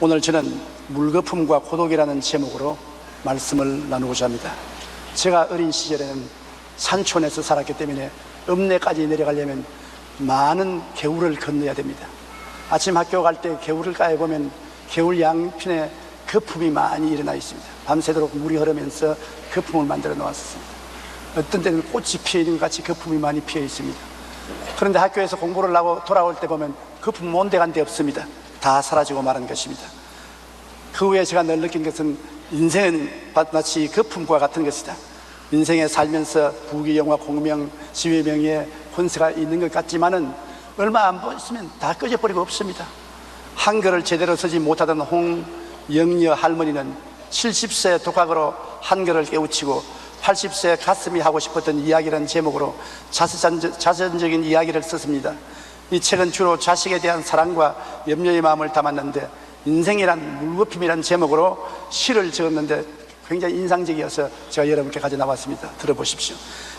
오늘 저는 물거품과 고독이라는 제목으로 말씀을 나누고자 합니다. 제가 어린 시절에는 산촌에서 살았기 때문에 읍내까지 내려가려면 많은 개울을 건너야 됩니다. 아침 학교 갈 때 개울을 가에 보면 개울 양편에 거품이 많이 일어나 있습니다. 밤새도록 물이 흐르면서 거품을 만들어 놓았습니다. 어떤 때는 꽃이 피어 있는 것 같이 거품이 많이 피어 있습니다. 그런데 학교에서 공부를 하고 돌아올 때 보면 거품 온데간데 없습니다. 다 사라지고 마는 것입니다. 그 후에 제가 늘 느낀 것은 인생은 마치 거품과 같은 것이다. 인생에 살면서 부귀영화 공명 지위명예에 혼세가 있는 것 같지만은 얼마 안 있으면 다 꺼져버리고 없습니다. 한글을 제대로 쓰지 못하던 홍영여 할머니는 70세 독학으로 한글을 깨우치고 80세 가슴이 하고 싶었던 이야기라는 제목으로 자선적인 이야기를 썼습니다. 이 책은 주로 자식에 대한 사랑과 염려의 마음을 담았는데 인생이란 물거품이라는 제목으로 시를 적었는데 굉장히 인상적이어서 제가 여러분께 가져 나왔습니다. 들어보십시오.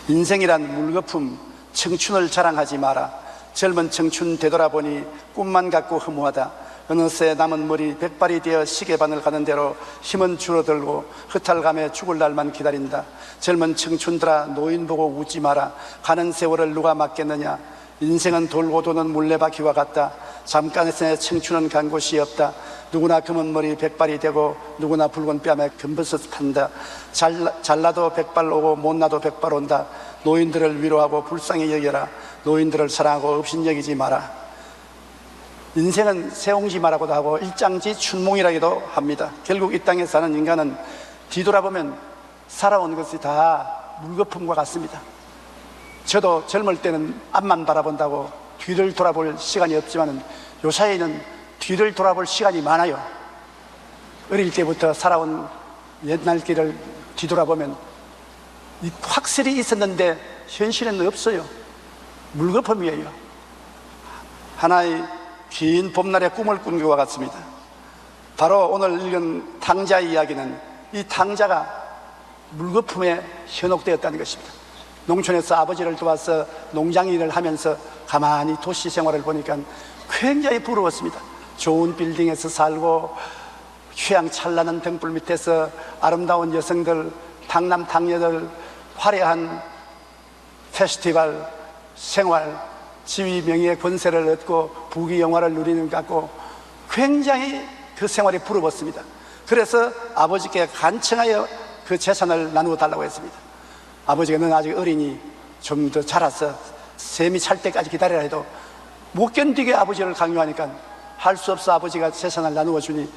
인생이란 물거품, 청춘을 자랑하지 마라. 젊은 청춘 되돌아보니 꿈만 갖고 허무하다. 어느새 남은 머리 백발이 되어 시계바늘 가는 대로 힘은 줄어들고 허탈감에 죽을 날만 기다린다. 젊은 청춘들아 노인 보고 웃지 마라. 가는 세월을 누가 막겠느냐. 인생은 돌고 도는 물레바퀴와 같다. 잠깐의 청춘은 간 곳이 없다. 누구나 검은 머리 백발이 되고 누구나 붉은 뺨에 금버섯 판다. 잘나도 백발 오고 못나도 백발 온다. 노인들을 위로하고 불쌍히 여겨라. 노인들을 사랑하고 업신여기지 마라. 인생은 세옹지마라고도 하고 일장지 춘몽이라고도 합니다. 결국 이 땅에 사는 인간은 뒤돌아보면 살아온 것이 다 물거품과 같습니다. 저도 젊을 때는 앞만 바라본다고 뒤를 돌아볼 시간이 없지만 요사이는 뒤를 돌아볼 시간이 많아요. 어릴 때부터 살아온 옛날 길을 뒤돌아보면 확실히 있었는데 현실은 없어요. 물거품이에요. 하나의 긴 봄날의 꿈을 꾼 것과 같습니다. 바로 오늘 읽은 탕자의 이야기는 이 탕자가 물거품에 현혹되었다는 것입니다. 농촌에서 아버지를 도와서 농장 일을 하면서 가만히 도시 생활을 보니까 굉장히 부러웠습니다. 좋은 빌딩에서 살고 휴양찬란한 등불 밑에서 아름다운 여성들, 당남 당녀들, 화려한 페스티벌 생활, 지위 명예 권세를 얻고 부귀영화를 누리는 것 같고 굉장히 그 생활이 부러웠습니다. 그래서 아버지께 간청하여 그 재산을 나누어 달라고 했습니다. 아버지가 넌 아직 어리니 좀 더 자라서 셈이 찰 때까지 기다리라 해도 못 견디게 아버지를 강요하니까 할 수 없어 아버지가 재산을 나누어 주니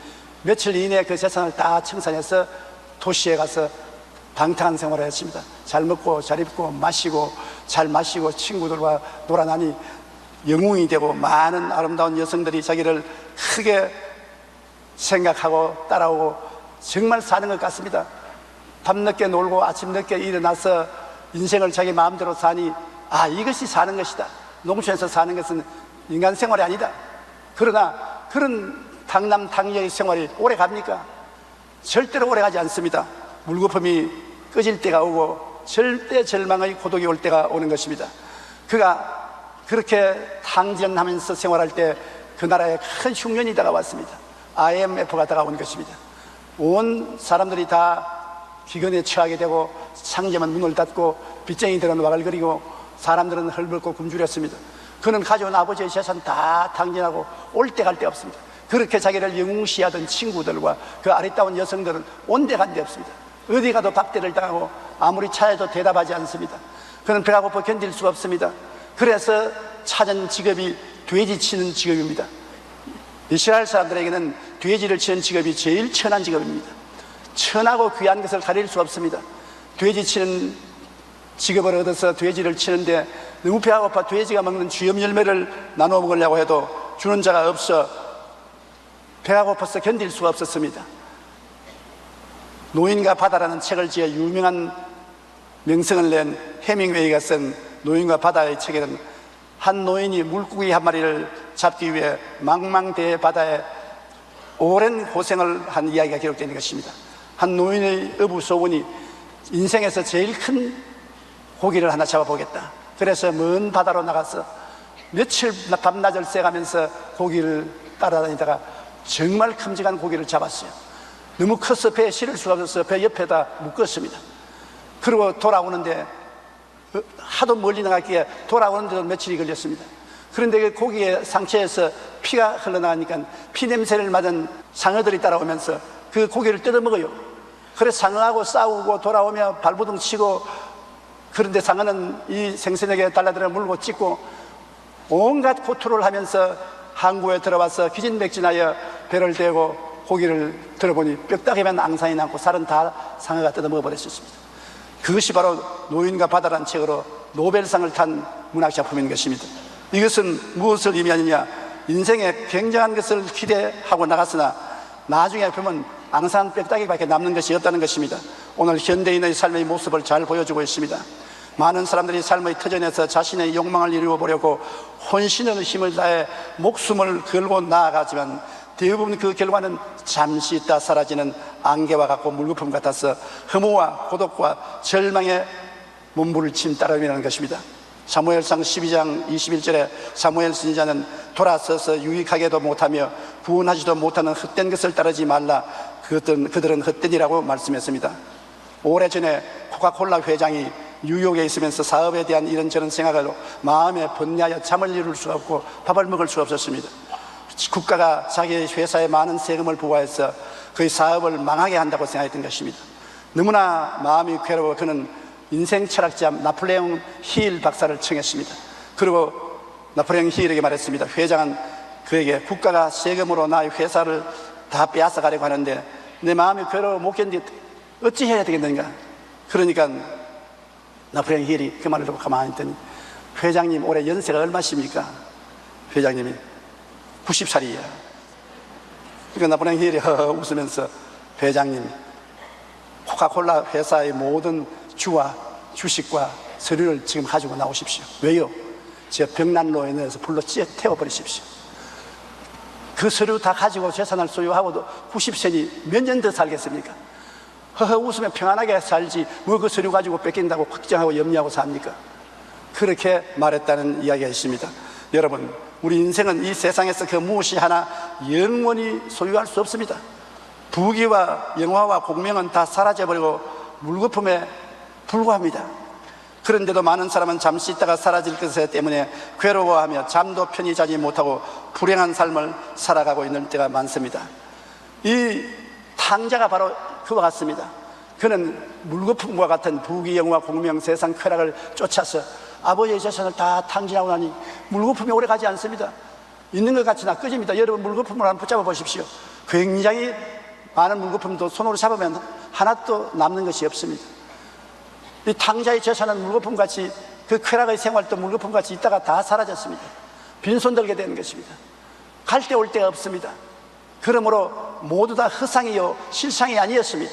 며칠 이내에 그 재산을 다 청산해서 도시에 가서 방탕한 생활을 했습니다. 잘 먹고 잘 입고 마시고 잘 마시고 친구들과 놀아나니 영웅이 되고 많은 아름다운 여성들이 자기를 크게 생각하고 따라오고 정말 사는 것 같습니다. 밤늦게 놀고 아침 늦게 일어나서 인생을 자기 마음대로 사니 아, 이것이 사는 것이다. 농촌에서 사는 것은 인간 생활이 아니다. 그러나 그런 당남 당녀의 생활이 오래 갑니까? 절대로 오래 가지 않습니다. 물거품이 꺼질 때가 오고 절대 절망의 고독이 올 때가 오는 것입니다. 그가 그렇게 탕전하면서 생활할 때 그 나라에 큰 흉년이 다가왔습니다. IMF가 다가온 것입니다. 온 사람들이 다 기근에 처하게 되고 상점은 문을 닫고 빚쟁이들은 와글거리고 사람들은 헐벗고 굶주렸습니다. 그는 가져온 아버지의 재산 다 탕진하고 올 때 갈 데 없습니다. 그렇게 자기를 영웅시하던 친구들과 그 아리따운 여성들은 온데간데 없습니다. 어디 가도 박대를 당하고 아무리 찾아도 대답하지 않습니다. 그는 배가 고파 견딜 수가 없습니다. 그래서 찾은 직업이 돼지 치는 직업입니다. 이스라엘 사람들에게는 돼지를 치는 직업이 제일 천한 직업입니다. 천하고 귀한 것을 가릴 수 없습니다. 돼지 치는 직업을 얻어서 돼지를 치는데 너무 배가 고파 돼지가 먹는 쥐염 열매를 나눠 먹으려고 해도 주는 자가 없어 배가 고파서 견딜 수가 없었습니다. 노인과 바다라는 책을 지어 유명한 명성을 낸 해밍웨이가 쓴 노인과 바다의 책에는 한 노인이 물고기 한 마리를 잡기 위해 망망대해 바다에 오랜 고생을 한 이야기가 기록되어 있는 것입니다. 한 노인의 어부소원이 인생에서 제일 큰 고기를 하나 잡아보겠다. 그래서 먼 바다로 나가서 며칠 밤낮을 새가면서 고기를 따라다니다가 정말 큼직한 고기를 잡았어요. 너무 커서 배에 실을 수가 없어서 배 옆에다 묶었습니다. 그리고 돌아오는데 하도 멀리 나갔기에 돌아오는데도 며칠이 걸렸습니다. 그런데 그 고기의 상처에서 피가 흘러나가니까 피 냄새를 맡은 상어들이 따라오면서 그 고기를 뜯어먹어요. 그래서 상어하고 싸우고 돌아오며 발버둥 치고, 그런데 상어는 이 생선에게 달라들어 물고 찢고 온갖 고투를 하면서 항구에 들어와서 기진맥진하여 배를 대고 고기를 들어보니 뼈다귀만 앙상이 남고 살은 다 상어가 뜯어먹어버렸습니다. 그것이 바로 노인과 바다라는 책으로 노벨상을 탄 문학작품인 것입니다. 이것은 무엇을 의미하느냐? 인생에 굉장한 것을 기대하고 나갔으나 나중에 보면 앙상 뼈다귀밖에 남는 것이 없다는 것입니다. 오늘 현대인의 삶의 모습을 잘 보여주고 있습니다. 많은 사람들이 삶의 터전에서 자신의 욕망을 이루어보려고 혼신의 힘을 다해 목숨을 걸고 나아가지만 대부분 그 결과는 잠시 있다 사라지는 안개와 같고 물거품 같아서 혐오와 고독과 절망에 몸부림친 따름이라는 것입니다. 사무엘상 12장 21절에 사무엘 선지자는 돌아서서 유익하게도 못하며 구원하지도 못하는 헛된 것을 따르지 말라. 그들은 헛되니라고 말씀했습니다. 오래전에 코카콜라 회장이 뉴욕에 있으면서 사업에 대한 이런저런 생각을 마음에 번뇌하여 잠을 이룰 수가 없고 밥을 먹을 수가 없었습니다. 국가가 자기 회사에 많은 세금을 부과해서 그의 사업을 망하게 한다고 생각했던 것입니다. 너무나 마음이 괴로워 그는 인생 철학자 나폴레옹 힐 박사를 청했습니다. 그리고 나폴레옹 힐에게 말했습니다. 회장은 그에게 국가가 세금으로 나의 회사를 다 빼앗아가려고 하는데 내 마음이 괴로워 못 견디겠다. 어찌 해야 되겠는가? 그러니까 나폴레옹 힐이 그 말을 듣고 가만히 있더니, 회장님 올해 연세가 얼마십니까? 회장님이 90살이에요. 그러니까 나폴레옹 힐이 웃으면서, 회장님 코카콜라 회사의 모든 주와 주식과 서류를 지금 가지고 나오십시오. 왜요? 제 벽난로에 넣어서 불로 태워버리십시오. 그 서류 다 가지고 재산을 소유하고도 90세니 몇 년 더 살겠습니까? 웃으면 평안하게 살지 뭐 그 서류 가지고 뺏긴다고 걱정하고 염려하고 삽니까? 그렇게 말했다는 이야기가 있습니다. 여러분, 우리 인생은 이 세상에서 그 무엇이 하나 영원히 소유할 수 없습니다. 부귀와 영화와 공명은 다 사라져버리고 물거품에 불과합니다. 그런데도 많은 사람은 잠시 있다가 사라질 것 때문에 괴로워하며 잠도 편히 자지 못하고 불행한 삶을 살아가고 있는 때가 많습니다. 이 탕자가 바로 그와 같습니다. 그는 물거품과 같은 부귀, 영화, 공명, 세상 쾌락을 쫓아서 아버지의 재산을 다 탕진하고 나니 물거품이 오래 가지 않습니다. 있는 것 같이 나 꺼집니다. 여러분, 물거품을 한번 붙잡아 보십시오. 굉장히 많은 물거품도 손으로 잡으면 하나도 남는 것이 없습니다. 이 탕자의 재산은 물거품같이, 그 쾌락의 생활도 물거품같이 있다가 다 사라졌습니다. 빈손 들게 되는 것입니다. 갈 데 올 데가 없습니다. 그러므로 모두 다 허상이요 실상이 아니었습니다.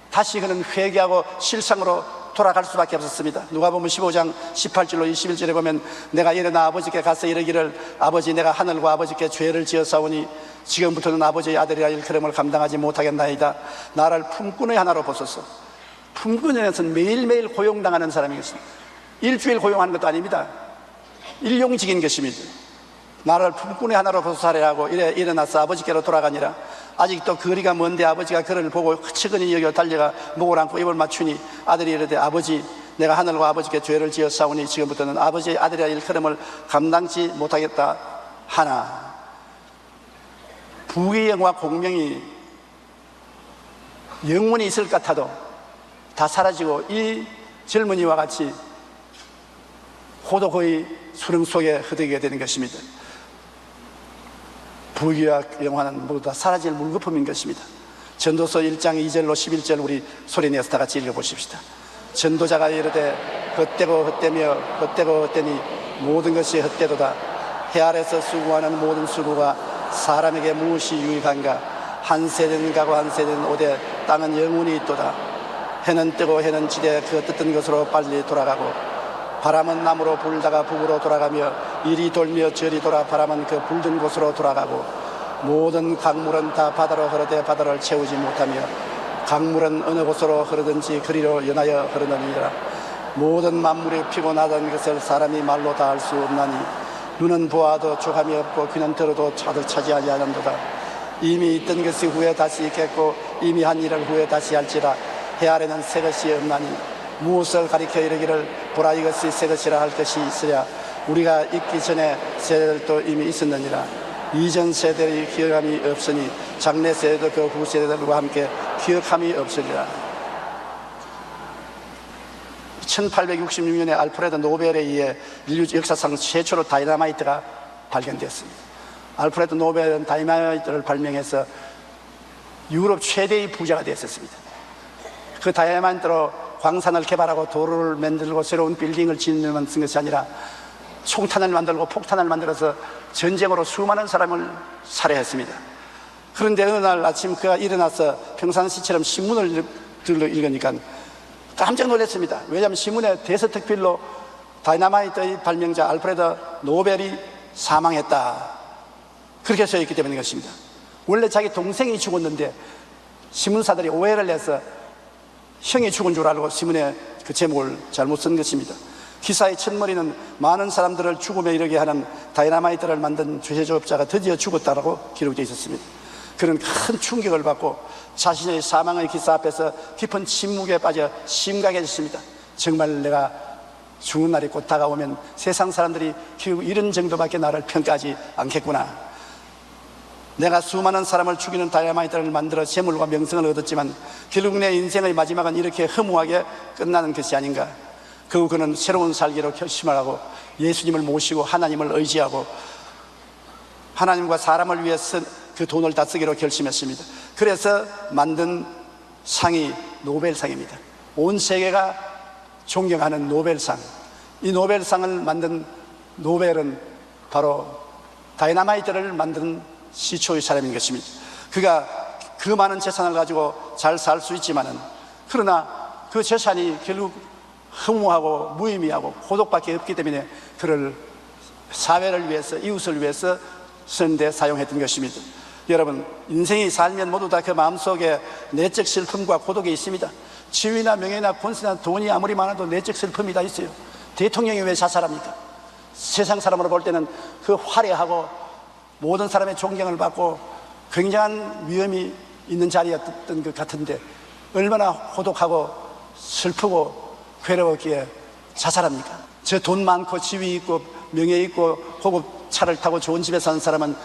다시 그는 회개하고 실상으로 돌아갈 수밖에 없었습니다. 누가복음 15장 18절로 21절에 보면, 내가 일어나 아버지께 가서 이르기를, 아버지, 내가 하늘과 아버지께 죄를 지었사오니 지금부터는 아버지의 아들이라 일컬음을 감당하지 못하겠나이다. 나를 품꾼의 하나로 보소서. 품꾼에서는 매일매일 고용당하는 사람이겠습니다. 일주일 고용하는 것도 아닙니다. 일용직인 것입니다. 나를 품꾼의 하나로 보소서하라고 일어나서 아버지께로 돌아가니라. 아직도 거리가 먼데 아버지가 그를 보고 측은히 여겨 달려가 목을 안고 입을 맞추니 아들이 이르되, 아버지, 내가 하늘과 아버지께 죄를 지었사오니 지금부터는 아버지의 아들이라 일컬음을 감당치 못하겠다 하나. 부귀, 영화, 공명이 영원히 있을 것 같아도 다 사라지고 이 젊은이와 같이 호도거의 수렁 속에 흐르게 되는 것입니다. 부귀와 영화는 모두 다 사라질 물거품인 것입니다. 전도서 1장 2절로 11절 우리 소리내서 다 같이 읽어보십시다. 전도자가 이르되, 헛되고 헛되며 헛되고 헛되니 모든 것이 헛되도다. 해 아래서 수고하는 모든 수고가 사람에게 무엇이 유익한가? 한 세대는 가고 한 세대는 오되 땅은 영원히 있도다. 해는 뜨고 해는 지되 그 뜯은 것으로 빨리 돌아가고, 바람은 남으로 불다가 북으로 돌아가며 이리 돌며 저리 돌아 바람은 그 불든 곳으로 돌아가고, 모든 강물은 다 바다로 흐르되 바다를 채우지 못하며 강물은 어느 곳으로 흐르든지 그리로 연하여 흐르느니라. 모든 만물이 피곤하다는 것을 사람이 말로 다 할 수 없나니, 눈은 보아도 족함이 없고 귀는 들어도 차도 차지하지 않는도다. 이미 있던 것이 후에 다시 있겠고 이미 한 일을 후에 다시 할지라. 해 아래는 새 것이 없나니 무엇을 가리켜 이르기를 보라 이것이 새 것이라 할 것이 있으랴. 우리가 있기 전에 세대들도 이미 있었느니라. 이전 세대의 기억함이 없으니 장래 세대도 그 후 세대들과 함께 기억함이 없으리라. 1866년에 알프레드 노벨에 의해 인류 역사상 최초로 다이너마이트가 발견되었습니다. 알프레드 노벨은 다이너마이트를 발명해서 유럽 최대의 부자가 되었습니다. 그 다이너마이트로 광산을 개발하고 도로를 만들고 새로운 빌딩을 짓는 것이 아니라 총탄을 만들고 폭탄을 만들어서 전쟁으로 수많은 사람을 살해했습니다. 그런데 어느 날 아침 그가 일어나서 평상시처럼 신문을 읽으니까 깜짝 놀랐습니다. 왜냐하면 신문에 대서특필로 다이너마이트의 발명자 알프레드 노벨이 사망했다, 그렇게 써있기 때문인 것입니다. 원래 자기 동생이 죽었는데 신문사들이 오해를 해서 형이 죽은 줄 알고 신문에 그 제목을 잘못 쓴 것입니다. 기사의 첫머리는 많은 사람들을 죽음에 이르게 하는 다이너마이트를 만든 제조업자가 드디어 죽었다라고 기록되어 있었습니다. 그는 큰 충격을 받고 자신의 사망의 기사 앞에서 깊은 침묵에 빠져 심각해졌습니다. 정말 내가 죽는 날이 곧 다가오면 세상 사람들이 결국 이런 정도밖에 나를 평가하지 않겠구나. 내가 수많은 사람을 죽이는 다이너마이트를 만들어 재물과 명성을 얻었지만 결국 내 인생의 마지막은 이렇게 허무하게 끝나는 것이 아닌가. 그리고 그는 새로운 살기로 결심을 하고 예수님을 모시고 하나님을 의지하고 하나님과 사람을 위해서 그 돈을 다 쓰기로 결심했습니다. 그래서 만든 상이 노벨상입니다. 온 세계가 존경하는 노벨상. 이 노벨상을 만든 노벨은 바로 다이너마이트를 만든 시초의 사람인 것입니다. 그가 그 많은 재산을 가지고 잘 살 수 있지만은, 그러나 그 재산이 결국 허무하고 무의미하고 고독밖에 없기 때문에 그를 사회를 위해서, 이웃을 위해서 쓰는데 사용했던 것입니다. 여러분, 인생이 살면 모두 다 그 마음속에 내적 슬픔과 고독이 있습니다. 지위나 명예나 권세나 돈이 아무리 많아도 내적 슬픔이 다 있어요. 대통령이 왜 자살합니까? 세상 사람으로 볼 때는 그 화려하고 모든 사람의 존경을 받고 굉장한 위엄이 있는 자리였던 것 같은데 얼마나 고독하고 슬프고 괴로웠기에 자살합니까? 저 돈 많고 지위 있고 명예 있고 고급 차를 타고 좋은 집에 사는 사람은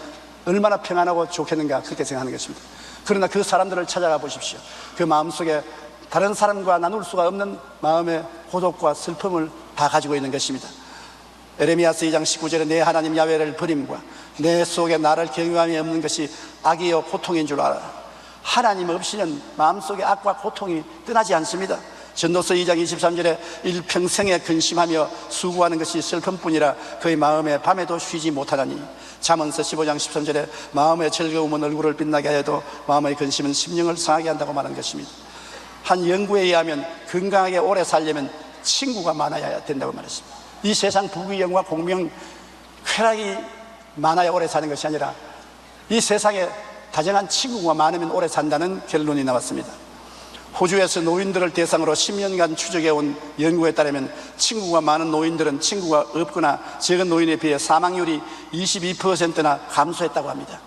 얼마나 평안하고 좋겠는가, 그렇게 생각하는 것입니다. 그러나 그 사람들을 찾아가 보십시오. 그 마음속에 다른 사람과 나눌 수가 없는 마음의 고독과 슬픔을 다 가지고 있는 것입니다. 에레미야서 2장 19절에 내 하나님 야훼를 버림과 내 속에 나를 경외함이 없는 것이 악이요 고통인 줄 알아. 하나님 없이는 마음속에 악과 고통이 떠나지 않습니다. 전도서 2장 23절에 일평생에 근심하며 수고하는 것이 슬픔뿐이라 그의 마음에 밤에도 쉬지 못하다니. 잠언서 15장 13절에 마음의 즐거움은 얼굴을 빛나게 하여도 마음의 근심은 심령을 상하게 한다고 말한 것입니다. 한 연구에 의하면 건강하게 오래 살려면 친구가 많아야 된다고 말했습니다. 이 세상 부귀영화 공명 쾌락이 많아야 오래 사는 것이 아니라 이 세상에 다정한 친구가 많으면 오래 산다는 결론이 나왔습니다. 호주에서 노인들을 대상으로 10년간 추적해온 연구에 따르면 친구가 많은 노인들은 친구가 없거나 적은 노인에 비해 사망률이 22%나 감소했다고 합니다.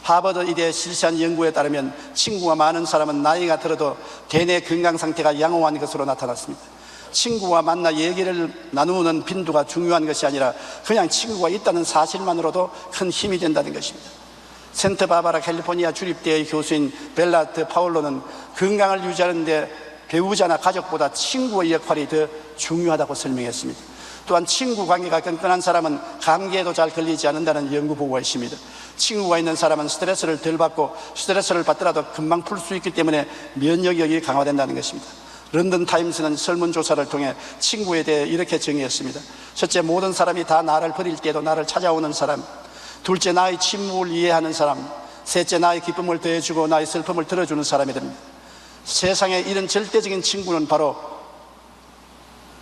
하버드 의대에 실시한 연구에 따르면 친구가 많은 사람은 나이가 들어도 대뇌 건강 상태가 양호한 것으로 나타났습니다. 친구와 만나 얘기를 나누는 빈도가 중요한 것이 아니라 그냥 친구가 있다는 사실만으로도 큰 힘이 된다는 것입니다. 센트바바라 캘리포니아 주립대의 교수인 벨라 드 파울로는 건강을 유지하는 데 배우자나 가족보다 친구의 역할이 더 중요하다고 설명했습니다. 또한 친구 관계가 끈끈한 사람은 감기에도 잘 걸리지 않는다는 연구 보고가 있습니다. 친구가 있는 사람은 스트레스를 덜 받고 스트레스를 받더라도 금방 풀 수 있기 때문에 면역력이 강화된다는 것입니다. 런던 타임스는 설문조사를 통해 친구에 대해 이렇게 정의했습니다. 첫째, 모든 사람이 다 나를 버릴 때도 나를 찾아오는 사람. 둘째, 나의 침묵을 이해하는 사람. 셋째, 나의 기쁨을 더해주고 나의 슬픔을 들어주는 사람이 됩니다. 세상에 이런 절대적인 친구는 바로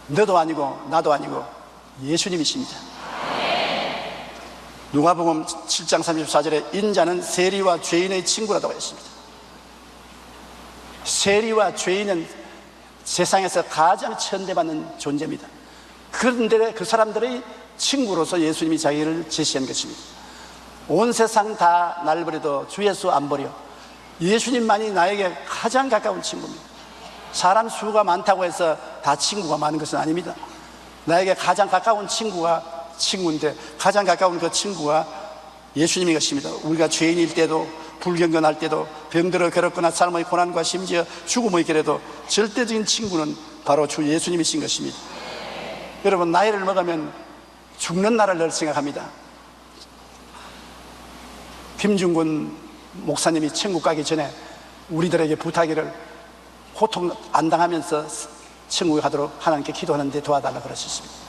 너도 아니고 나도 아니고 예수님이십니다. 누가복음 7장 34절에 인자는 세리와 죄인의 친구라고 했습니다. 세리와 죄인은 세상에서 가장 천대받는 존재입니다. 그런데 그 사람들의 친구로서 예수님이 자기를 제시한 것입니다. 온 세상 다 날 버려도 주 예수 안 버려. 예수님만이 나에게 가장 가까운 친구입니다. 사람 수가 많다고 해서 다 친구가 많은 것은 아닙니다. 나에게 가장 가까운 친구인데 가장 가까운 그 친구가 예수님인 것입니다. 우리가 죄인일 때도, 불경건할 때도, 병들어 괴롭거나 삶의 고난과 심지어 죽음의 길에도 절대적인 친구는 바로 주 예수님이신 것입니다. 여러분, 나이를 먹으면 죽는 날을 늘 생각합니다. 김중근 목사님이 천국 가기 전에 우리들에게 부탁이를 고통 안 당하면서 천국에 가도록 하나님께 기도하는데 도와달라고 그러셨습니다.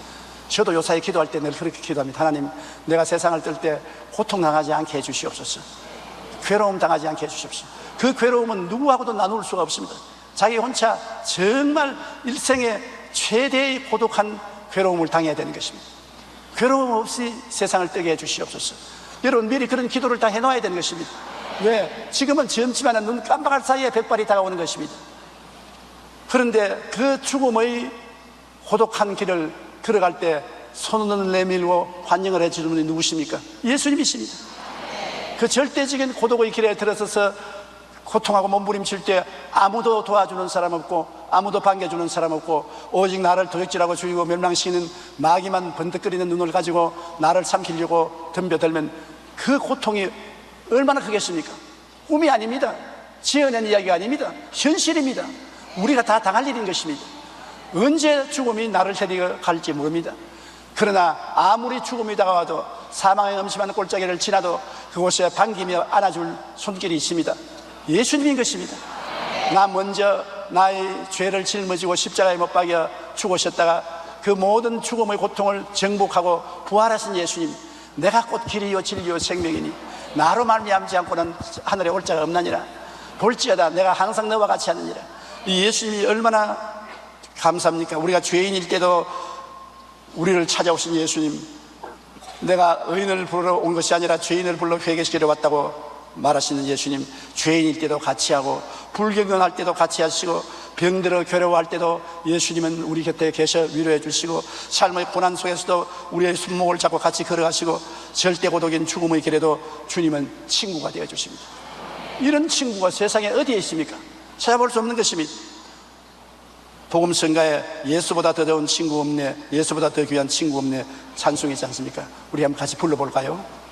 저도 요사이 기도할 때 늘 그렇게 기도합니다. 하나님, 내가 세상을 뜰 때 고통 당하지 않게 해주시옵소서. 괴로움 당하지 않게 해주시옵소서. 그 괴로움은 누구하고도 나눌 수가 없습니다. 자기 혼자 정말 일생의 최대의 고독한 괴로움을 당해야 되는 것입니다. 괴로움 없이 세상을 뜨게 해주시옵소서. 여러분, 미리 그런 기도를 다 해놓아야 되는 것입니다. 왜? 지금은 젊지만 눈 깜빡할 사이에 백발이 다가오는 것입니다. 그런데 그 죽음의 고독한 길을 걸어갈 때 손을 내밀고 환영을 해주는 분이 누구십니까? 예수님이십니다. 그 절대적인 고독의 길에 들어서서 고통하고 몸부림칠 때 아무도 도와주는 사람 없고 아무도 반겨주는 사람 없고 오직 나를 도적질하고 죽이고 멸망시키는 마귀만 번득거리는 눈을 가지고 나를 삼키려고 덤벼들면 그 고통이 얼마나 크겠습니까? 꿈이 아닙니다. 지어낸 이야기가 아닙니다. 현실입니다. 우리가 다 당할 일인 것입니다. 언제 죽음이 나를 데리고 갈지 모릅니다. 그러나 아무리 죽음이 다가와도 사망의 음침한 골짜기를 지나도 그곳에 반기며 안아줄 손길이 있습니다. 예수님인 것입니다. 나 먼저 나의 죄를 짊어지고 십자가에 못 박여 죽으셨다가 그 모든 죽음의 고통을 정복하고 부활하신 예수님, 내가 곧 길이요 진리요 생명이니 나로 말미암지 않고는 하늘에 올 자가 없나니라. 볼지어다 내가 항상 너와 같이 하느니라. 이 예수님이 얼마나 감사합니까? 우리가 죄인일 때도 우리를 찾아오신 예수님, 내가 의인을 부르러 온 것이 아니라 죄인을 불러 회개시키러 왔다고 말하시는 예수님, 죄인일 때도 같이 하고 불경건할 때도 같이 하시고 병들어 괴로워할 때도 예수님은 우리 곁에 계셔 위로해 주시고 삶의 고난 속에서도 우리의 손목을 잡고 같이 걸어가시고 절대 고독인 죽음의 길에도 주님은 친구가 되어 주십니다. 이런 친구가 세상에 어디에 있습니까? 찾아볼 수 없는 것입니다. 복음성가에 예수보다 더 좋은 친구 없네, 예수보다 더 귀한 친구 없네 찬송이지 않습니까? 우리 한번 같이 불러볼까요?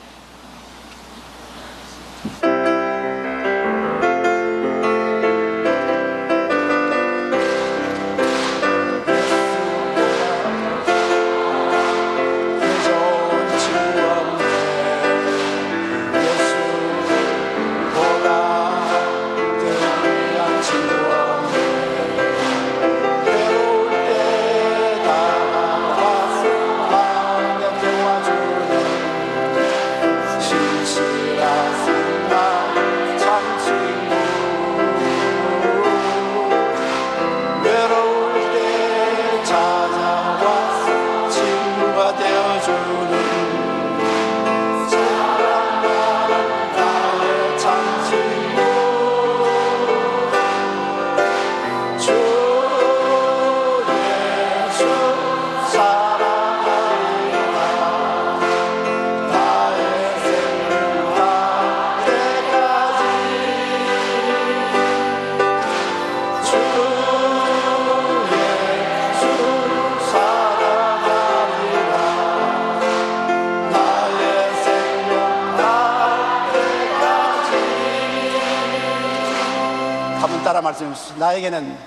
따라 말씀해 주십시오. 나에게는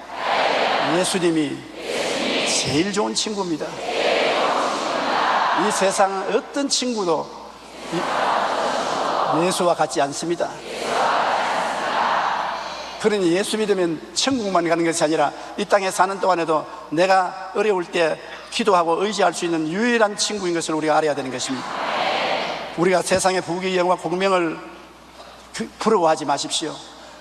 예수님이 제일 좋은 친구입니다. 이 세상 어떤 친구도 예수와 같지 않습니다. 그러니 예수 믿으면 천국만 가는 것이 아니라 이 땅에 사는 동안에도 내가 어려울 때 기도하고 의지할 수 있는 유일한 친구인 것을 우리가 알아야 되는 것입니다. 우리가 세상의 부귀 영화 공명을 부러워하지 마십시오.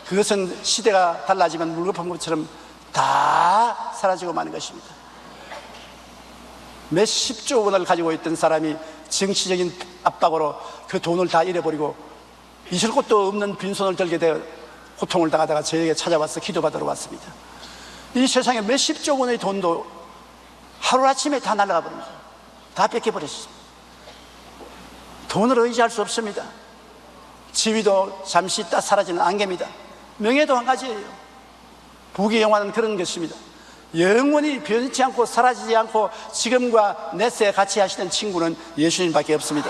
그것은 시대가 달라지면 물거품 것처럼 다 사라지고 마는 것입니다. 몇십조 원을 가지고 있던 사람이 정치적인 압박으로 그 돈을 다 잃어버리고 잊을 곳도 없는 빈손을 들게 되어 고통을 당하다가 저에게 찾아와서 기도받으러 왔습니다. 이 세상에 몇십조 원의 돈도 하루아침에 다 날아가 버립니다. 다 뺏겨버렸습니다. 돈을 의지할 수 없습니다. 지위도 잠시 있다 사라지는 안개입니다. 명예도 한 가지예요. 부귀영화는 그런 것입니다. 영원히 변치 않고 사라지지 않고 지금과 내세 같이 하시는 친구는 예수님밖에 없습니다.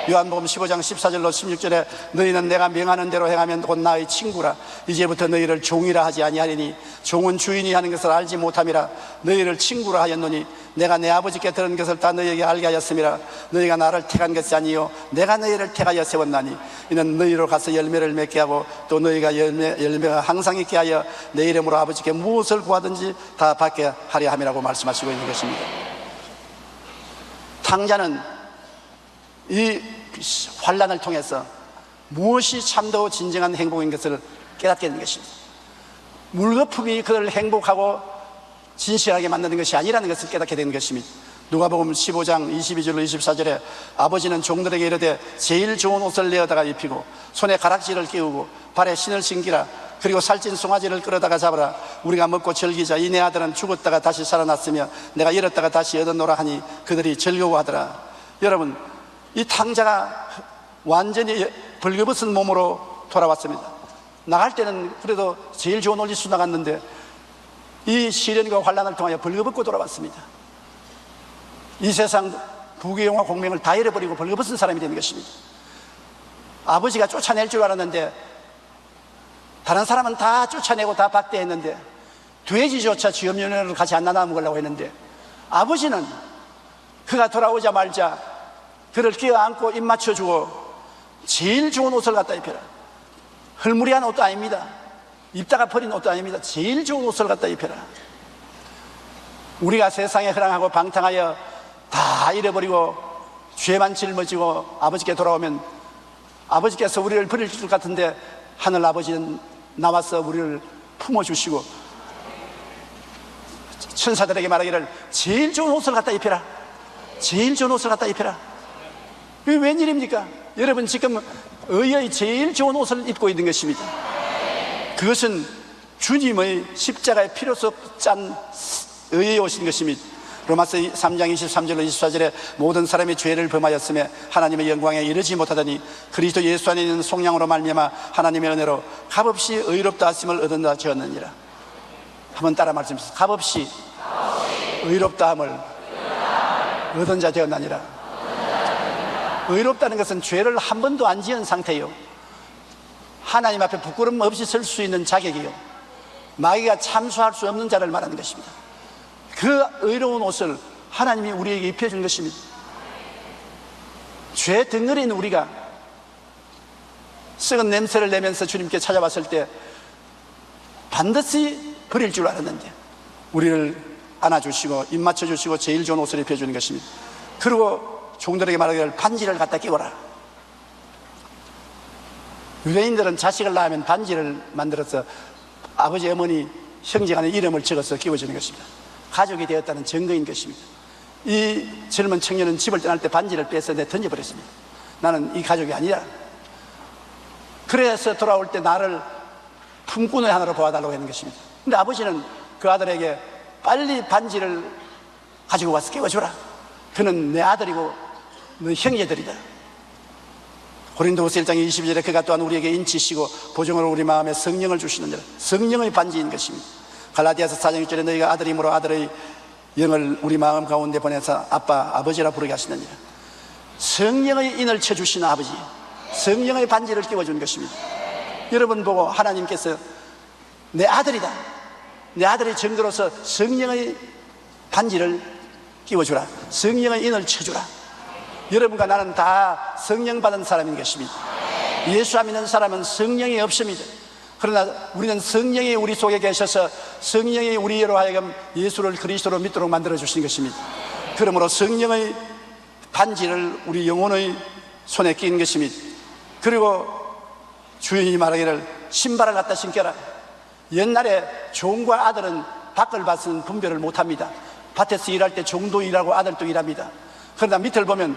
요한복음 15장 14절로 16절에 너희는 내가 명하는 대로 행하면 곧 나의 친구라. 이제부터 너희를 종이라 하지 아니하리니 종은 주인이 하는 것을 알지 못함이라. 너희를 친구라 하였노니 내가 내 아버지께 들은 것을 다 너희에게 알게 하였음이라. 너희가 나를 택한 것이 아니요 내가 너희를 택하여 세웠나니 이는 너희로 가서 열매를 맺게 하고 또 너희가 열매가 항상 있게 하여 내 이름으로 아버지께 무엇을 구하든지 다 받게 하려 함이라고 말씀하시고 있는 것입니다. 탕자는 이 환난을 통해서 무엇이 참되고 진정한 행복인 것을 깨닫게 되는 것입니다. 물거품이 그를 행복하고 진실하게 만드는 것이 아니라는 것을 깨닫게 되는 것입니다. 누가복음 15장 22절로 24절에 아버지는 종들에게 이르되 제일 좋은 옷을 내어다가 입히고 손에 가락지를 끼우고 발에 신을 신기라. 그리고 살찐 송아지를 끌어다가 잡아라. 우리가 먹고 즐기자. 이 내 아들은 죽었다가 다시 살아났으며 내가 잃었다가 다시 얻었노라 하니 그들이 즐거워하더라. 여러분, 이 탕자가 완전히 벌거벗은 몸으로 돌아왔습니다. 나갈 때는 그래도 제일 좋은 옷 입고 나갔는데 이 시련과 환난을 통하여 벌거벗고 돌아왔습니다. 이 세상 부귀영화 공명을 다 잃어버리고 벌거벗은 사람이 된 것입니다. 아버지가 쫓아낼 줄 알았는데 다른 사람은 다 쫓아내고 다 박대했는데 돼지조차 쥐염면을 같이 안 나눠 먹으려고 했는데 아버지는 그가 돌아오자마자 그를 껴안고 입 맞춰주고 제일 좋은 옷을 갖다 입혀라. 헐무리한 옷도 아닙니다. 입다가 버린 옷도 아닙니다. 제일 좋은 옷을 갖다 입혀라. 우리가 세상에 허랑하고 방탕하여 다 잃어버리고 죄만 짊어지고 아버지께 돌아오면 아버지께서 우리를 버릴 것 같은데 하늘 아버지는 나와서 우리를 품어주시고 천사들에게 말하기를 제일 좋은 옷을 갖다 입혀라. 제일 좋은 옷을 갖다 입혀라. 이게 웬일입니까? 여러분, 지금 의의 제일 좋은 옷을 입고 있는 것입니다. 그것은 주님의 십자가의 피로서 짠 의의 옷인 것입니다. 로마서 3장 23절로 24절에 모든 사람이 죄를 범하였으며 하나님의 영광에 이르지 못하더니 그리스도 예수 안에 있는 속량으로 말미암아 하나님의 은혜로 값없이 의롭다 하심을 얻은다 지었느니라. 한번 따라 말씀하세요. 값없이 의롭다 함을 얻은 자 되었느니라. 의롭다는 것은 죄를 한 번도 안 지은 상태요, 하나님 앞에 부끄럼 없이 설 수 있는 자격이요, 마귀가 참수할 수 없는 자를 말하는 것입니다. 그 의로운 옷을 하나님이 우리에게 입혀준 것입니다. 죄 덩어리인 우리가 썩은 냄새를 내면서 주님께 찾아왔을 때 반드시 버릴 줄 알았는데 우리를 안아주시고 입 맞춰주시고 제일 좋은 옷을 입혀주는 것입니다. 그리고 종들에게 말하기를 반지를 갖다 끼워라. 유대인들은 자식을 낳으면 반지를 만들어서 아버지, 어머니, 형제 간의 이름을 적어서 끼워주는 것입니다. 가족이 되었다는 증거인 것입니다. 이 젊은 청년은 집을 떠날 때 반지를 빼서 던져버렸습니다. 나는 이 가족이 아니라. 그래서 돌아올 때 나를 품꾼의 하나로 보아달라고 하는 것입니다. 근데 아버지는 그 아들에게 빨리 반지를 가지고 와서 끼워주라. 그는 내 아들이고 너 형제들이다. 고린도후서 1장 22절에 그가 또한 우리에게 인치시고 보증으로 우리 마음에 성령을 주시느니라. 성령의 반지인 것입니다. 갈라디아서 4장 1절에 너희가 아들이므로 아들의 영을 우리 마음 가운데 보내서 아빠, 아버지라 부르게 하시느니라. 성령의 인을 쳐주시는 아버지, 성령의 반지를 끼워주는 것입니다. 여러분 보고 하나님께서 내 아들이다, 내 아들의 증거로서 성령의 반지를 끼워주라, 성령의 인을 쳐주라. 여러분과 나는 다 성령 받은 사람인 것입니다. 예수 안 믿는 사람은 성령이 없습니다. 그러나 우리는 성령이 우리 속에 계셔서 성령이 우리로 하여금 예수를 그리스도로 믿도록 만들어 주신 것입니다. 그러므로 성령의 반지를 우리 영혼의 손에 끼는 것입니다. 그리고 주인이 말하기를 신발을 갖다 신겨라. 옛날에 종과 아들은 밖을 봐서는 분별을 못합니다. 밭에서 일할 때 종도 일하고 아들도 일합니다. 그러나 밑을 보면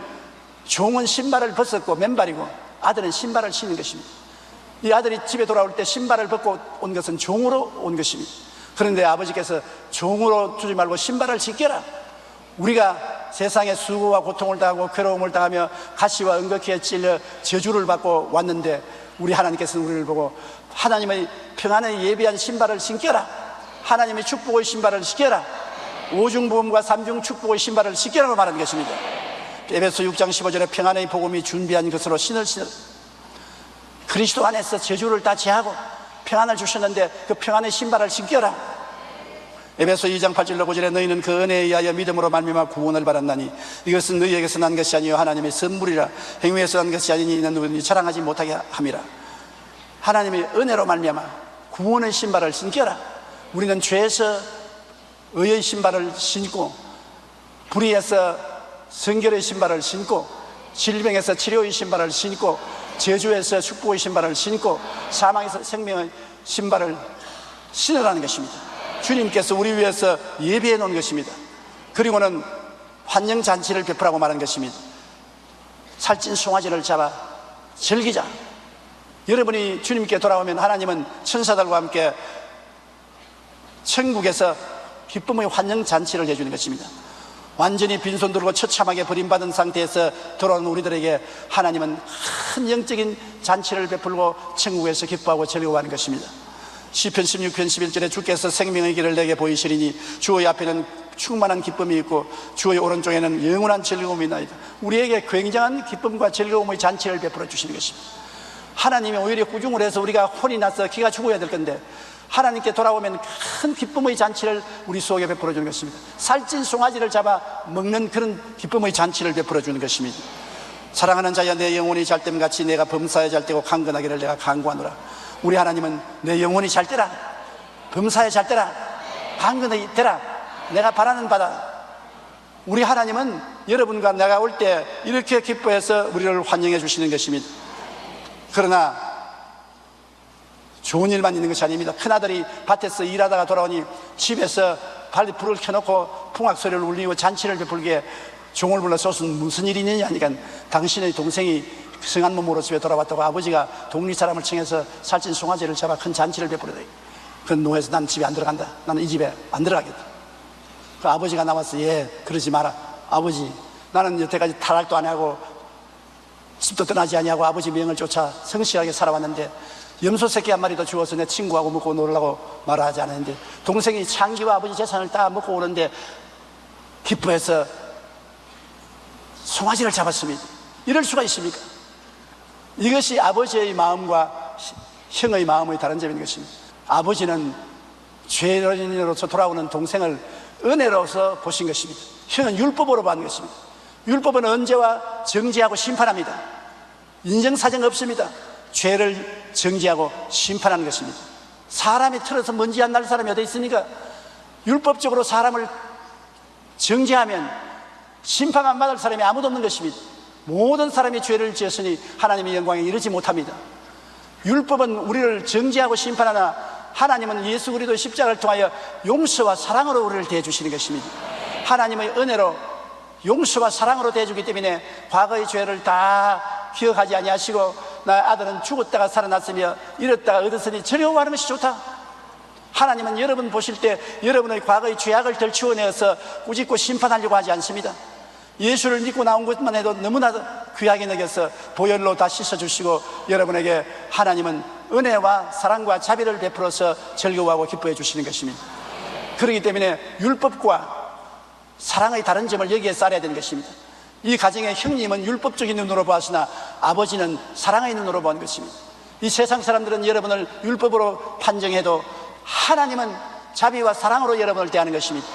종은 신발을 벗었고 맨발이고 아들은 신발을 신는 것입니다. 이 아들이 집에 돌아올 때 신발을 벗고 온 것은 종으로 온 것입니다. 그런데 아버지께서 종으로 주지 말고 신발을 신겨라. 우리가 세상에 수고와 고통을 당하고 괴로움을 당하며 가시와 은거키에 찔려 저주를 받고 왔는데 우리 하나님께서는 우리를 보고 하나님의 평안의 예비한 신발을 신겨라, 하나님의 축복의 신발을 신겨라, 오중보험과 삼중 축복의 신발을 신겨라고 말하는 것입니다. 에베소 6장 15절에 평안의 복음이 준비한 것으로 신을 그리스도 안에서 저주를 다 제하고 평안을 주셨는데 그 평안의 신발을 신겨라. 에베소 2장 8절로 9절에 너희는 그 은혜에 의하여 믿음으로 말미암아 구원을 받았나니 이것은 너희에게서 난 것이 아니요 하나님의 선물이라. 행위에서 난 것이 아니니 이는 누구든지 자랑하지 못하게 함이라. 하나님의 은혜로 말미암아 구원의 신발을 신겨라. 우리는 죄에서 의의 신발을 신고, 불의에서 성결의 신발을 신고, 질병에서 치료의 신발을 신고, 저주에서 축복의 신발을 신고, 사망에서 생명의 신발을 신으라는 것입니다. 주님께서 우리 위해서 예비해 놓은 것입니다. 그리고는 환영잔치를 베풀라고 말한 것입니다. 살찐 송아지를 잡아 즐기자. 여러분이 주님께 돌아오면 하나님은 천사들과 함께 천국에서 기쁨의 환영잔치를 해주는 것입니다. 완전히 빈손 들고 처참하게 버림받은 상태에서 돌아온 우리들에게 하나님은 큰 영적인 잔치를 베풀고 천국에서 기뻐하고 즐거워하는 것입니다. 시편 16편 11절에 주께서 생명의 길을 내게 보이시리니 주의 앞에는 충만한 기쁨이 있고 주의 오른쪽에는 영원한 즐거움이 있나이다. 우리에게 굉장한 기쁨과 즐거움의 잔치를 베풀어 주시는 것입니다. 하나님이 오히려 꾸중을 해서 우리가 혼이 나서 기가 죽어야 될 건데 하나님께 돌아오면 큰 기쁨의 잔치를 우리 속에 베풀어 주는 것입니다. 살찐 송아지를 잡아 먹는 그런 기쁨의 잔치를 베풀어 주는 것입니다. 사랑하는 자여 내 영혼이 잘됨 같이 내가 범사에 잘되고 강건하기를 내가 간구하노라. 우리 하나님은 내 영혼이 잘되라, 범사에 잘되라, 강건하게 되라, 내가 바라는 바다. 우리 하나님은 여러분과 내가 올 때 이렇게 기뻐해서 우리를 환영해 주시는 것입니다. 그러나 좋은 일만 있는 것이 아닙니다. 큰아들이 밭에서 일하다가 돌아오니 집에서 발리 불을 켜놓고 풍악소리를 울리고 잔치를 베풀기에 종을 불러서 무슨 일이 있느냐 하니까 당신의 동생이 성한 몸으로 집에 돌아왔다고 아버지가 동리 사람을 청해서 살찐 송아지를 잡아 큰 잔치를 베풀어야 돼. 그 노해서 난 집에 안 들어간다. 나는 이 집에 안 들어가겠다. 그 아버지가 나와서 예 그러지 마라. 아버지 나는 여태까지 타락도 안 하고 집도 떠나지 아니하고 아버지 명을 쫓아 성실하게 살아왔는데 염소 새끼 한 마리도 주워서 내 친구하고 먹고 놀라고 말하지 않았는데 동생이 창기와 아버지 재산을 다 먹고 오는데 기뻐해서 송아지를 잡았습니다. 이럴 수가 있습니까? 이것이 아버지의 마음과 형의 마음의 다른 점인 것입니다. 아버지는 죄인으로서 돌아오는 동생을 은혜로서 보신 것입니다. 형은 율법으로 받는 것입니다. 율법은 언제와 정죄하고 심판합니다. 인정사정 없습니다. 죄를 정죄하고 심판하는 것입니다. 사람이 틀어서 먼지 안 날 사람이 어디 있습니까? 율법적으로 사람을 정죄하면 심판 안 받을 사람이 아무도 없는 것입니다. 모든 사람이 죄를 지었으니 하나님의 영광에 이르지 못합니다. 율법은 우리를 정죄하고 심판하나 하나님은 예수 그리스도의 십자가를 통하여 용서와 사랑으로 우리를 대해주시는 것입니다. 하나님의 은혜로 용서와 사랑으로 대해주기 때문에 과거의 죄를 다 기억하지 아니하시고 나 아들은 죽었다가 살아났으며 잃었다가 얻었으니 즐거워하는 것이 좋다. 하나님은 여러분 보실 때 여러분의 과거의 죄악을 덜치워내어서 꾸짖고 심판하려고 하지 않습니다. 예수를 믿고 나온 것만 해도 너무나 귀하게 여겨서 보혈로 다 씻어주시고 여러분에게 하나님은 은혜와 사랑과 자비를 베풀어서 즐거워하고 기뻐해 주시는 것입니다. 그렇기 때문에 율법과 사랑의 다른 점을 여기에 알아야 되는 것입니다. 이 가정의 형님은 율법적인 눈으로 보았으나 아버지는 사랑의 눈으로 본 것입니다. 이 세상 사람들은 여러분을 율법으로 판정해도 하나님은 자비와 사랑으로 여러분을 대하는 것입니다.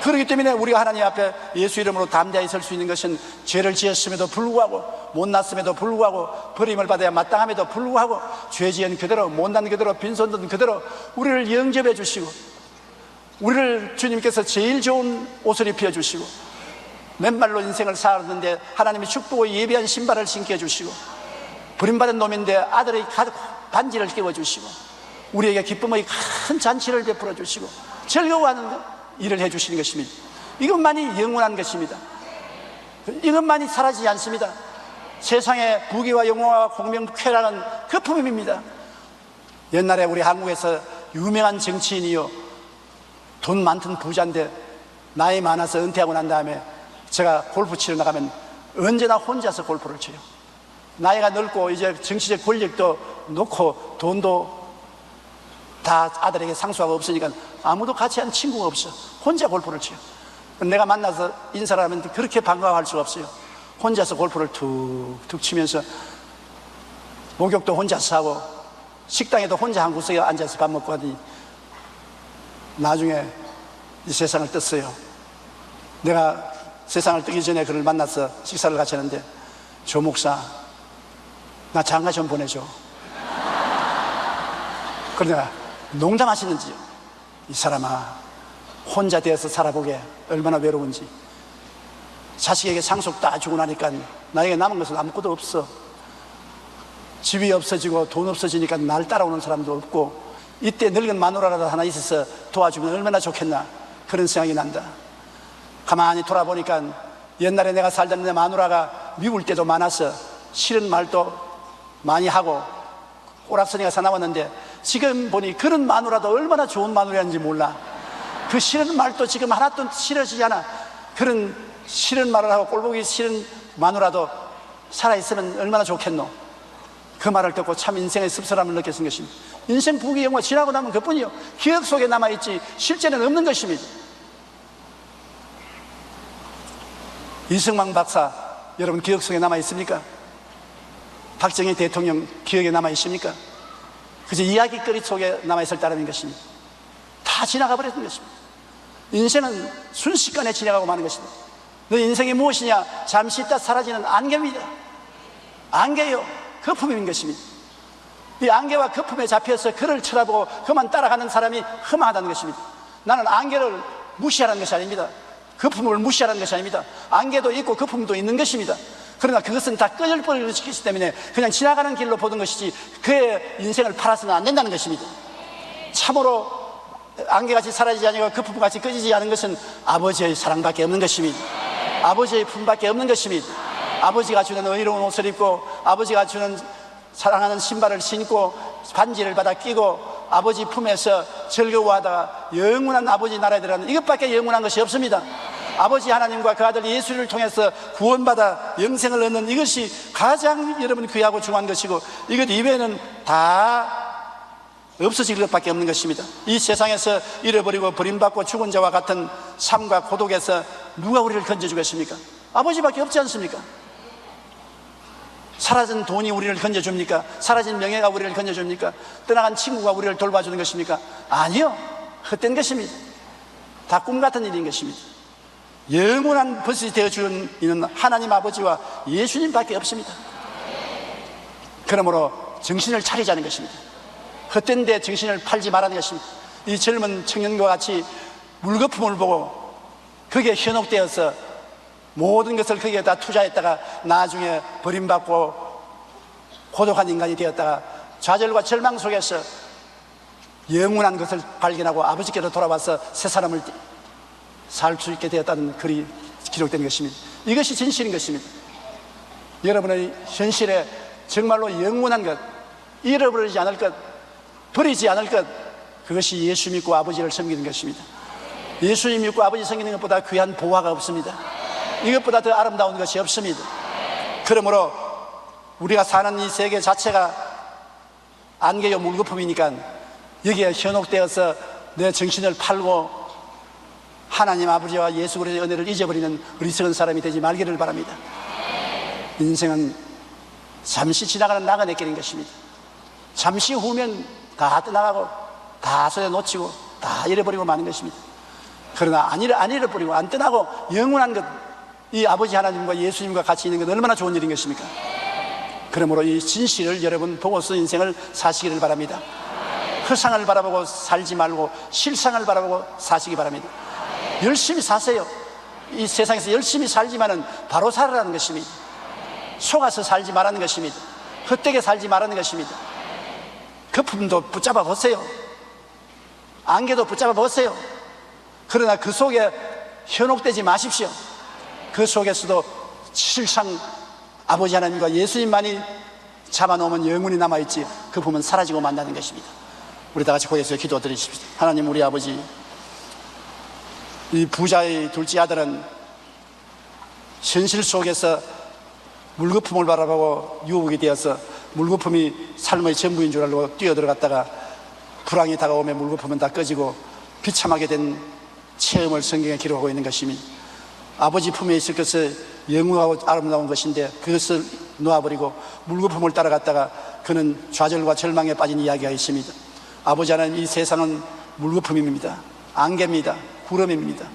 그렇기 때문에 우리가 하나님 앞에 예수 이름으로 담대히 설 수 있는 것은 죄를 지었음에도 불구하고 못났음에도 불구하고 버림을 받아야 마땅함에도 불구하고 죄 지은 그대로 못난 그대로 빈손 든 그대로 우리를 영접해 주시고 우리를 주님께서 제일 좋은 옷을 입혀 주시고 맨발로 인생을 살았는데 하나님의 축복의 예비한 신발을 신겨 주시고 버림받은 놈인데 아들의 반지를 끼워 주시고 우리에게 기쁨의 큰 잔치를 베풀어 주시고 즐거워하는 일을 해 주시는 것입니다. 이것만이 영원한 것입니다. 이것만이 사라지지 않습니다. 세상의 부귀와 영화와 공명 쾌락은 거품입니다. 옛날에 우리 한국에서 유명한 정치인이요 돈 많던 부자인데 나이 많아서 은퇴하고 난 다음에 제가 골프 치러 나가면 언제나 혼자서 골프를 쳐요. 나이가 넓고 이제 정치적 권력도 놓고 돈도 다 아들에게 상수하고 없으니까 아무도 같이 한 친구가 없어. 혼자 골프를 쳐요. 내가 만나서 인사를 하면 그렇게 반가워할 수가 없어요. 혼자서 골프를 툭툭 치면서 목욕도 혼자서 하고 식당에도 혼자 한 구석에 앉아서 밥 먹고 하더니 나중에 이 세상을 떴어요. 내가 세상을 뜨기 전에 그를 만나서 식사를 같이 하는데, 조 목사, 나 장가 좀 보내줘. 그러나 농담하시는지요. 이 사람아, 혼자 되어서 살아보게 얼마나 외로운지. 자식에게 상속 다 주고 나니까 나에게 남은 것은 아무것도 없어. 집이 없어지고 돈 없어지니까 날 따라오는 사람도 없고, 이때 늙은 마누라라도 하나 있어서 도와주면 얼마나 좋겠나, 그런 생각이 난다. 가만히 돌아보니까 옛날에 내가 살던 내 마누라가 미울 때도 많아서 싫은 말도 많이 하고 오락서니가 사나웠는데, 지금 보니 그런 마누라도 얼마나 좋은 마누라인지 몰라. 그 싫은 말도 지금 하나도 싫어지지 않아. 그런 싫은 말을 하고 꼴보기 싫은 마누라도 살아있으면 얼마나 좋겠노. 그 말을 듣고 참 인생의 씁쓸함을 느꼈은 것입니다. 인생 부귀 영화 지나고 나면 그뿐이요, 기억 속에 남아있지 실제는 없는 것입니다. 이승만 박사 여러분 기억 속에 남아있습니까? 박정희 대통령 기억에 남아있습니까? 그저 이야기거리 속에 남아있을 따름인 것입니다. 다 지나가 버렸던 것입니다. 인생은 순식간에 지나가고 마는 것입니다. 너 인생이 무엇이냐? 잠시 있다 사라지는 안개입니다. 안개요, 거품인 것입니다. 이 안개와 거품에 잡혀서 그를 쳐다보고 그만 따라가는 사람이 험하다는 것입니다. 나는 안개를 무시하라는 것이 아닙니다. 거품을 무시하라는 것이 아닙니다. 안개도 있고 거품도 있는 것입니다. 그러나 그것은 다 꺼져버리는 것이기 때문에 그냥 지나가는 길로 보던 것이지 그의 인생을 팔아서는 안 된다는 것입니다. 참으로 안개같이 사라지지 아니고 거품같이 꺼지지 않은 것은 아버지의 사랑밖에 없는 것입니다. 아버지의 품밖에 없는 것입니다. 아버지가 주는 의로운 옷을 입고, 아버지가 주는 사랑하는 신발을 신고, 반지를 받아 끼고 아버지 품에서 즐거워하다가 영원한 아버지 나라에 들어가는, 이것밖에 영원한 것이 없습니다. 아버지 하나님과 그 아들 예수를 통해서 구원받아 영생을 얻는 이것이 가장 여러분 귀하고 중요한 것이고, 이것 이외에는 다 없어질 것밖에 없는 것입니다. 이 세상에서 잃어버리고 버림받고 죽은 자와 같은 삶과 고독에서 누가 우리를 건져주겠습니까? 아버지밖에 없지 않습니까? 사라진 돈이 우리를 건져줍니까? 사라진 명예가 우리를 건져줍니까? 떠나간 친구가 우리를 돌봐주는 것입니까? 아니요, 헛된 것입니다. 다 꿈같은 일인 것입니다. 영원한 벗이 되어주는 이는 하나님 아버지와 예수님밖에 없습니다. 그러므로 정신을 차리자는 것입니다. 헛된 데 정신을 팔지 말라는 것입니다. 이 젊은 청년과 같이 물거품을 보고 거기에 현혹되어서 모든 것을 거기에 다 투자했다가 나중에 버림받고 고독한 인간이 되었다가 좌절과 절망 속에서 영원한 것을 발견하고 아버지께로 돌아와서 새 사람을 살 수 있게 되었다는 글이 기록된 것입니다. 이것이 진실인 것입니다. 여러분의 현실에 정말로 영원한 것, 잃어버리지 않을 것, 버리지 않을 것, 그것이 예수 믿고 아버지를 섬기는 것입니다. 예수님 믿고 아버지 섬기는 것보다 귀한 보화가 없습니다. 이것보다 더 아름다운 것이 없습니다. 그러므로 우리가 사는 이 세계 자체가 안개요 물거품이니까 여기에 현혹되어서 내 정신을 팔고 하나님 아버지와 예수 그리스도의 은혜를 잊어버리는 어리석은 사람이 되지 말기를 바랍니다. 인생은 잠시 지나가는 나그네 길인 것입니다. 잠시 후면 다 떠나가고 다 손에 놓치고 다 잃어버리고 마는 것입니다. 그러나 안 잃어버리고 안 떠나고 영원한 것, 이 아버지 하나님과 예수님과 같이 있는 것 얼마나 좋은 일인 것입니까? 그러므로 이 진실을 여러분 보고서 인생을 사시기를 바랍니다. 허상을 바라보고 살지 말고 실상을 바라보고 사시기 바랍니다. 열심히 사세요. 이 세상에서 열심히 살지만은 바로 살아라는 것입니다. 속아서 살지 말라는 것입니다. 헛되게 살지 말라는 것입니다. 거품도 붙잡아 보세요. 안개도 붙잡아 보세요. 그러나 그 속에 현혹되지 마십시오. 그 속에서도 실상 아버지 하나님과 예수님만이 잡아놓으면 영원히 남아있지 그 부분은 사라지고 만다는 것입니다. 우리 다 같이 고개에서 기도드리십시오. 하나님, 우리 아버지, 이 부자의 둘째 아들은 현실 속에서 물거품을 바라보고 유혹이 되어서 물거품이 삶의 전부인 줄 알고 뛰어들어갔다가 불황이 다가오면 물거품은 다 꺼지고 비참하게 된 체험을 성경에 기록하고 있는 것입니다. 아버지 품에 있을 것을 영원하고 아름다운 것인데 그것을 놓아버리고 물거품을 따라갔다가 그는 좌절과 절망에 빠진 이야기가 있습니다. 아버지 하나님, 이 세상은 물거품입니다. 안개입니다. 구름입니다.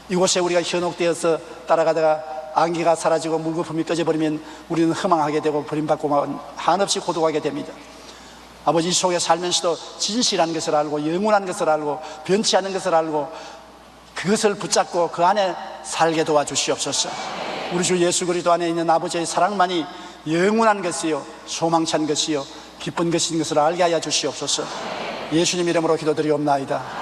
이곳에 우리가 현혹되어서 따라가다가 안개가 사라지고 물거품이 꺼져버리면 우리는 허망하게 되고 버림받고 한없이 고독하게 됩니다. 아버지, 이 속에 살면서도 진실한 것을 알고 영원한 것을 알고 변치 않는 것을 알고 그것을 붙잡고 그 안에 살게 도와주시옵소서. 우리 주 예수 그리스도 안에 있는 아버지의 사랑만이 영원한 것이요 소망찬 것이요 기쁜 것인 것을 알게 하여 주시옵소서. 예수님 이름으로 기도드리옵나이다.